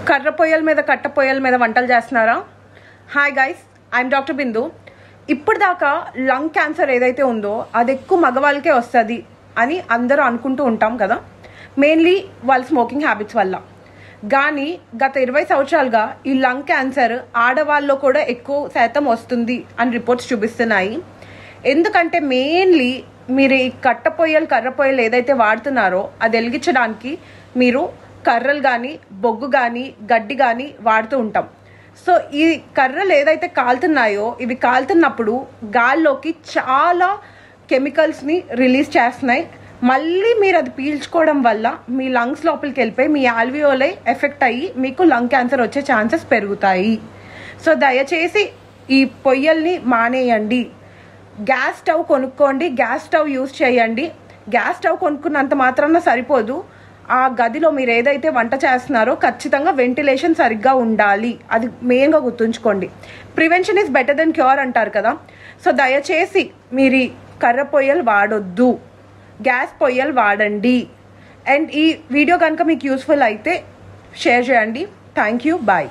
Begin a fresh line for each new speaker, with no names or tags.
కర్ర పొయ్యల మీద కట్ట పొయ్యల మీద వంటలు చేస్తున్నారా? హాయ్ గైస్, ఐఎమ్ డాక్టర్ బిందు. ఇప్పటిదాకా లంగ్ క్యాన్సర్ ఏదైతే ఉందో అది ఎక్కువ మగవాళ్ళకే వస్తుంది అని అందరూ అనుకుంటూ ఉంటాం కదా, మెయిన్లీ వాళ్ళ స్మోకింగ్ హ్యాబిట్స్ వల్ల. కానీ గత 20 సంవత్సరాలుగా ఈ లంగ్ క్యాన్సర్ ఆడవాళ్ళలో కూడా ఎక్కువ శాతం వస్తుంది అని రిపోర్ట్స్ చూపిస్తున్నాయి. ఎందుకంటే మెయిన్లీ మీరు ఈ కట్ట పొయ్యలు కర్ర పొయ్యలు ఏదైతే వాడుతున్నారో అది వెలిగించడానికి మీరు కర్రలు కానీ బొగ్గు కానీ గడ్డి కానీ వాడుతూ ఉంటాం. సో ఈ కర్రలు ఏదైతే కాలుతున్నాయో ఇవి కాలుతున్నప్పుడు గాల్లోకి చాలా కెమికల్స్ని రిలీజ్ చేస్తున్నాయి. మళ్ళీ మీరు అది పీల్చుకోవడం వల్ల మీ లంగ్స్ లోపలికి వెళ్ళిపోయి మీ ఆల్వియోలై ఎఫెక్ట్ అయ్యి మీకు లంగ్ క్యాన్సర్ వచ్చే ఛాన్సెస్ పెరుగుతాయి. సో దయచేసి ఈ పొయ్యల్ని మానేయండి. గ్యాస్ స్టవ్ కొనుక్కోండి, గ్యాస్ స్టవ్ యూజ్ చేయండి. గ్యాస్ స్టవ్ కొనుక్కున్నంత మాత్రాన సరిపోదు. ఆ గదిలో మీరు ఏదైతే వంట చేస్తున్నారో ఖచ్చితంగా వెంటిలేషన్ సరిగ్గా ఉండాలి. అది మెయిన్గా గుర్తుంచుకోండి. Prevention is better then cure అంటారు కదా. సో దయచేసి మీరు కర్ర పొయ్యలు వాడొద్దు, గ్యాస్ పొయ్యలు వాడండి. అండ్ ఈ వీడియో కనుక మీకు యూస్ఫుల్ అయితే షేర్ చేయండి. Thank you, bye.